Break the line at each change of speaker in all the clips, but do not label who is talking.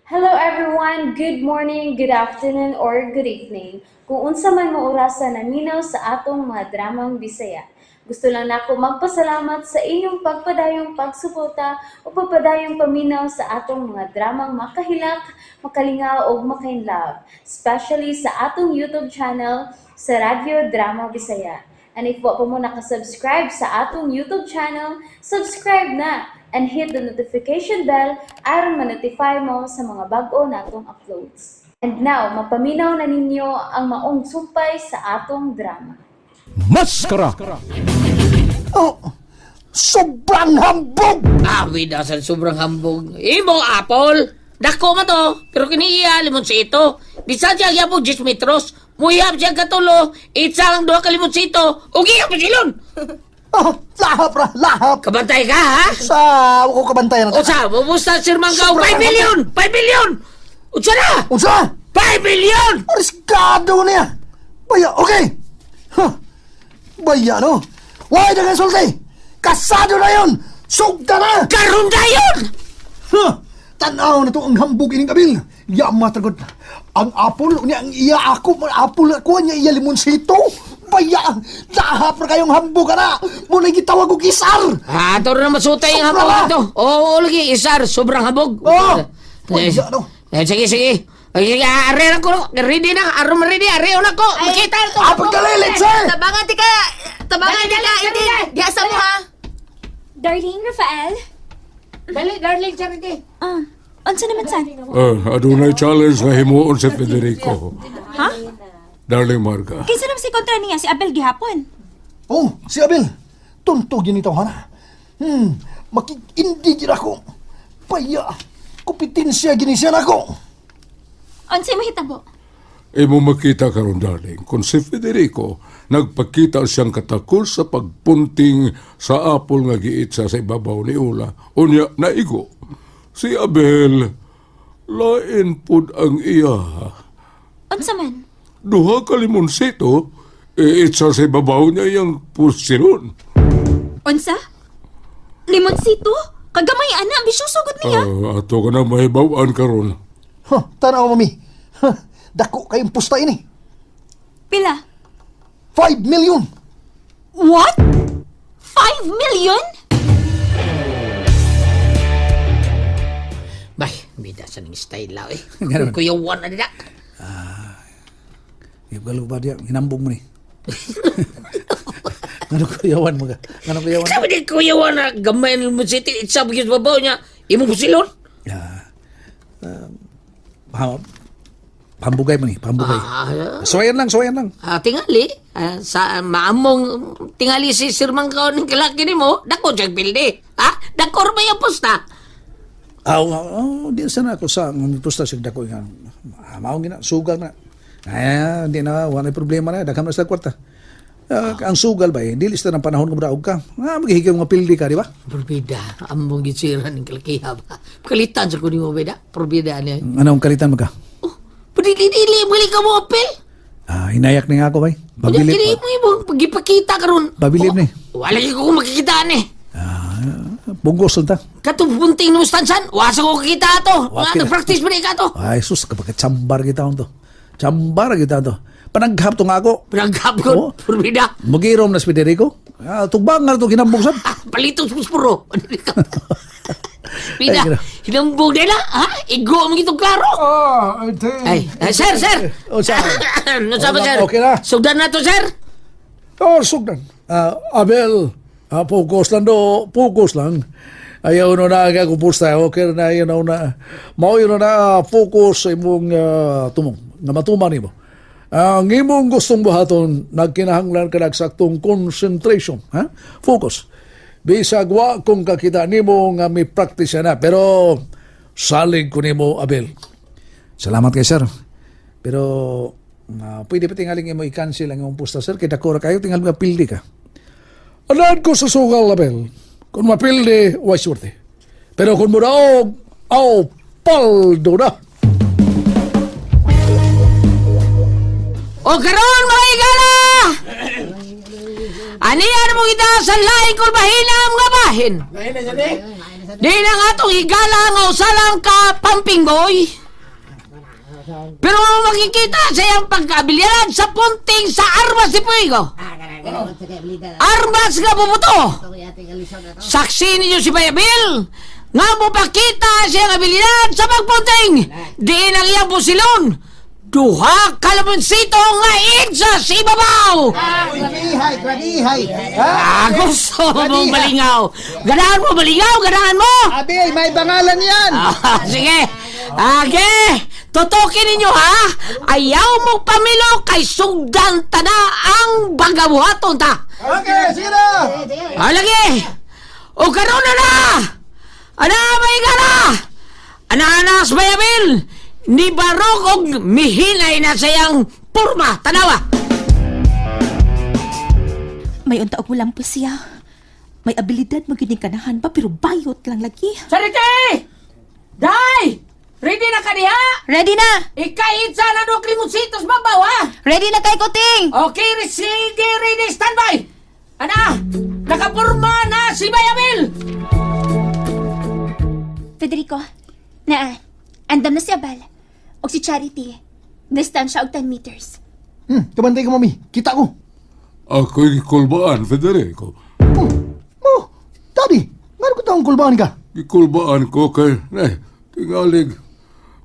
Hello everyone, good morning, good afternoon, or good evening. Kung unsa man mo orasan naminaw sa atong mga dramang Bisaya. Gusto lang nako magpasalamat sa inyong pagpadayong pagsuporta o pagpadayong paminaw sa atong mga dramang makahilak, makalingaw o makainlove, especially sa atong YouTube channel sa Radio Drama Bisaya. And if wa pa mo nakasubscribe sa atong YouTube channel, subscribe na and hit the notification bell aron ma-notify mo sa mga bag-o natong uploads. And now, mapaminaw na ninyo ang maong sumpay sa atong drama.
Maskara!
Oh, sobrang hambog!
Awid asan sobrang hambog. Imong apple. Dako man to. Pero kiniiya limon sa ito. Bisa siya yapog 10 metros. Muyap siya katulo. Itsang 2 ka limon sa ito. Ugi ka pa silon.
Oh, lahap ra, lahap!
Kabantay ka ha?
Sa ako kabantayan
O sa, bumusta Sir Manggaw? 5
Sobrang
million! 5 million! Unsa na?
Unsa?
5 million!
Ariskado niya! Baya, okay! Huh. Baya, no? Why na sulti? Kasado na yun! Sugda na!
Karon dayon!
Huh. Tanaw na to ang hambog ining kabil. Yama tragod. Ang apple niya, ang iya ako, apple ako niya iya limonsito. Baya, lahap ra kayong hambog na. Muna gitawag og isar.
Ito na masutay ang
Sobra
hambog
na.
ito. Oo, lagi, isar, sobrang hambog.
Oh! Baya, no?
Sige, sige. Ay, are na ko. Ready na. Aron ready. Are na ko. Makita ito.
Apple ka lilit, sir!
Tabangan tika! Tabangan tika! Hindi! Diasa mo ha!
Darling, Rafael?
Dali, darling, charity.
Unsa naman san?
Adunay challenge nga himuon si Federico.
Ha?
Darling Marga.
Kinsa naman si kontra niya si Abel gihapon?
Oh, si Abel. Tuntog yun ito, hana. Makikindi ako. Paya, kompetensya ginisyan ako.
Unsay mahitabo?
Imo makita karon darling, kung si Federico nagpakita siyang katakol sa pagpunting sa apple nga giitsa sa ibabaw ni Ula. Unya, naigo. Si Abel, lain pud ang iya.
Unsa man?
Duha ka limonsito, iitsa sa ibabaw niya yung pusiron.
Unsa? Limonsito? Kagamay ana, ambisyoso gud niya.
Ato ka na mahibawaan karon.
Huh, tanaw, mami. Huh, dako kayong pusta ini.
Pila?
5 million.
What? 5 million?
Bay, bida sa ning style lao eh.
Ganun.
Kuya Juan na nila.
Ibalo ba dia hinambog mo ni? Ano ko yawan mo ka? Ano ko yawan?
Sabi ni Kuya Juan na gamay mo city. Itsa bigis babaw niya. Imo busilon.
Pambugay mo ni, pambugay. Soyan lang.
Tingali. Sa maamong tingali si Sir Manggaw ng kalaki ni mo. Dako siyang pildi. Dako ba yung posta?
Di sana ako sa pusta sig dako nga. Mao gina sugal na. Di na wala problema na daghang sa kwarta. Ang sugal ba dili sa ng panahon nga daog ka. Maghihigaw nga pildi ka, di ba?
Porbida. Among gitsira ng kalakiha ba? Kalitan sa kuning mo beda. Porbida niya.
Anong kalitan mo ka?
Dili balik ka mo apel.
Hinayak ni nga ako bay. Pabilib.
Dili mo pagipakita karon.
Pabilib ni.
Wala ko makikita ni.
Bungos ta.
Katubunting ng stansan, wasa ko kita to.
Okay.
Nag-practice ba ka to?
Ay sus kapag chambar kita to. Chambar kita to. Panaghap to nga ako.
Pinaghap
Oo.
ko, Porbida.
Magirom na si Federico. Tugbang nga to kinambugsan.
Palitos puspuro. Pida,
Ay,
hinambog nila, ha? Igo mo itong klaro. Ay, sir.
O sa
Ano sabi, sir?
Okay na.
Sugdan na to, sir.
sugdan. Abel, focus lang do. Focus lang. Ayaw na kupusta. Okay na yun na. Mao yun na focus sa imong tumong. Nga matuman mo. Ang imong gustong buhaton, nagkinahanglan ka nagsaktong concentration. Ha? Focus. Bisag wa kung kakita nimo nga may practice na. Pero salig ko nimo, Abel. Salamat kay sir. Pero pwede pa tingaling mo i-cancel ang imong pusta, sir. Kaya dakora kayo, tingal nga pildi ka. Alaan ko sa sugal, Abel. Kung mapildi, way swerte. Pero kung muraog, paldo na.
O karon mga igala! Aniyan mo kita sa laing kung mahinam nga bahin. Di na nga itong higala nga usalang ka pumping boy. Pero makikita sa iyang pagkabiliran sa punting sa armas ni Puigo. Armas nga bubuto. Saksi ninyo si Bayabil nga mo pakita siyang abilidad sa pagpunting. Di nang iyang busilon. Duha kalabonsito nga sa si babaw.
Gradihay.
Gusto mong malingaw. Ganahan mo malingaw, ganahan mo.
Abil, may bangalan yan.
Sige. Tutukin ninyo ha. Ayaw mong pamilo kay sugdan ta na ang bagabuhaton ta.
Okay, sige na.
Lagi. O karon na. Ana may gana. Ananas Bayabil. Ni barog og mihinay na sayang porma, tanawa.
May unta og walang siya. May abilidad magining kanahan pa pero bayot lang lagi.
Sarite! Day! Ready na ka diha?
Ready na!
Ikaitsa na do klimusitos babaw ha?
Ready na kay Kuting!
Okay, sige, ready, standby! Ana, nakapurma na si Bayabil!
Federico, andam na si Abel. O si Charity. Distansya og 10 meters.
Kabantay ko, mami. Kita ko.
Ako'y kulbaan, Federico.
Daddy, nga ko taong kulbaan ka?
Ikulbaan ko kay, tingalig,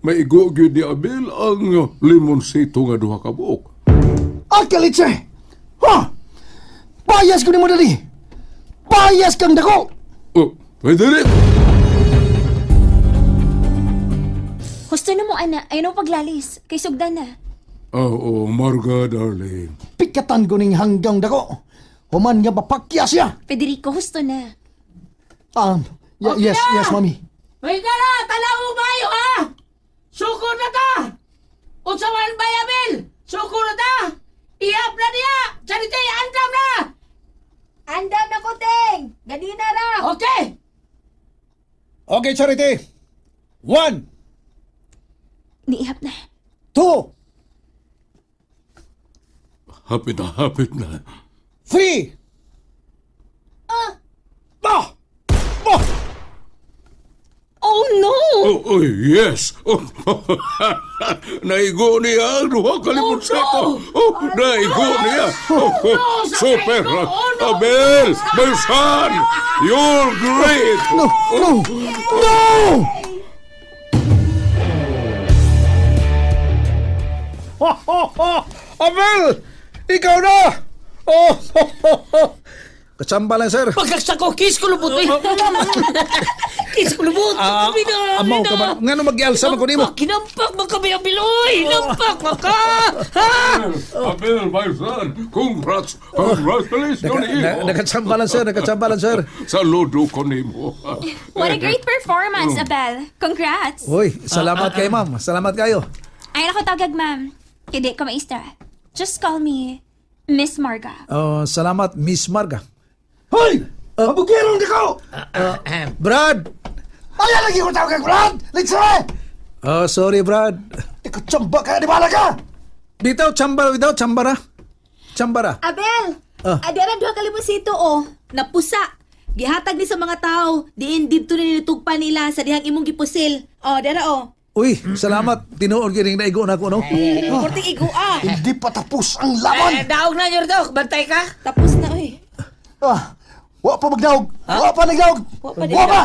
may igogyo ni Abel ang limonsito nga duha ka buok.
Akalitse! Ha? Payas ko ni mo, Daddy! Payas kang dako!
Oh, Federico!
Gusto na mo, ana. Ayaw na paglalis. Kay sugdan na.
Oo, Marga, darling.
Pikatan ko ning hanggang dako. Human nga mapakya siya.
Federico, gusto na.
Yes, mami.
May gala, tanaw mo bayo ha? Suko na ta! Usawan Bayabil! Suko na ta! Ihap na niya! Charity, andam na!
Andam na Kuting! Ganina na!
Okay!
Okay, Charity. 1,
Niihap na.
2,
Hapit na.
3.
Oh, no!
Oh, yes. Oh, naigo niya ang duha ka limonsito. Oh, naigo niya. Super. Abel, my son, you're great.
No!
Abel! Ikaw na! Katsamba lang, sir.
Pagkagsako, kiss ko lubot eh! Kiss ko lubot!
Amaw ka ba? Nga no mag-ialsa man ko nimo.
Kinampak mo kami ang biloy! Nampak mo ka! Ha?
Abel, my son, congratulations.
Nakatsamba lang, sir. Nakatsamba lang, sir.
Saludo ko nimo.
What a great performance, Abel. Congrats.
Uy, salamat kayo, ma'am. Salamat kayo.
Ay, ako tagag, ma'am. Hindi ko maistra. Just call me Miss Marga.
Salamat, Miss Marga.
Hoy! Mabugirong di ko!
Brad!
Ayan lagi ko tawag kay Brad! Let's try!
Sorry, Brad.
Ikaw tsamba ka, di bala ka!
Bitaw, tsamba na. Tsambara.
Abel! Adira duha ka limonsito napusa. Gihatag ni sa mga tao. Diin dito na nilitugpa nila sa dihang imong gipusil. Dara
Uy, salamat. Tinuod gining naigo na ako, no?
Kurting igo
Hindi pa tapos ang laban!
Daog na yun daog! Bantay ka!
Tapos na
Wa pa magdaog! Wa pa nagdaog!
Wa pa
Wa pa!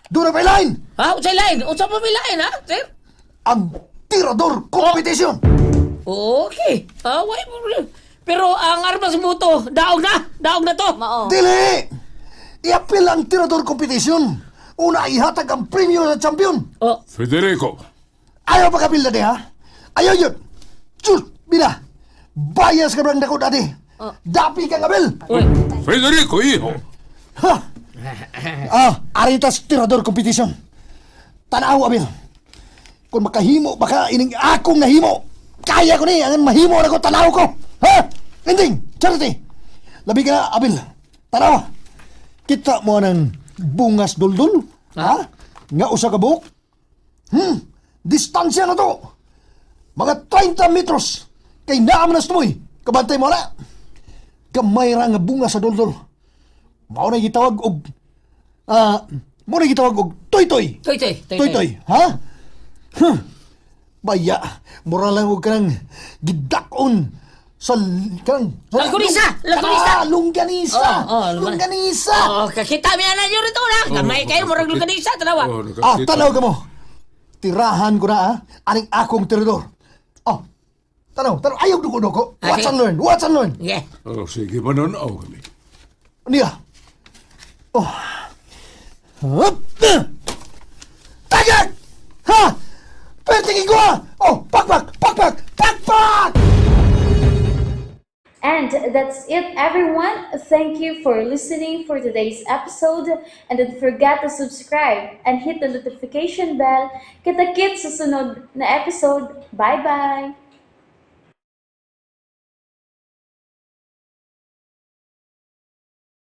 Doon na pa line!
Ha? Utsay lain! Utsay pa may lain ha? Sir?
Ang tirador competition!
Okay. Why problem? Pero ang armas mo to, daog na to!
Dili! I-appeal ang tirador competition! Una ihatag ang premyo sa champion!
Federico.
Ayaw pa kapil dati, ha? Ayaw yun! Chut! Bila! Bayas ka brang dako dati! Dapi ka, Abel!
Federico, hijo.
Aritas tirador competition. Tanaw, Abel. Kung makahimo, baka ining akong nahimo. Kaya ko ni, ang mahimo na ko, tanaw ko. Ha? Ending, Charity. Labi ka na, Abel. Tanaw. Kita mo ng bungas duldul. Ha? Nga usa ka buhok. Distansya na to. Mga 30 metros. Kay naaman na stumoy. Kabantay mo na. Gamay ra nga bunga sa duldul. Mao na gitawag og Muna gitawag og toy-toy. Toy-toy, ha? Huh. Baya, mura lang og kanang gidakon sa
Langganisa!
Longganisa! Longganisa!
Oh, kakita mi anak nyo rito na. Gamay kayo, murag luganisa, tanawa.
Tanaw ka mo. Tirahan ko na, ha? Aning akong tirador. Tanaw. Ayaw duko-duko. Watch and learn.
Yeah.
Sige, mananaw kami.
Niya. Hup! Tagak! Ha! Pertingin ko, ha! Pakpak!
And that's it, everyone. Thank you for listening for today's episode. And don't forget to subscribe and hit the notification bell. Kita-kits sa sunod na episode. Bye-bye!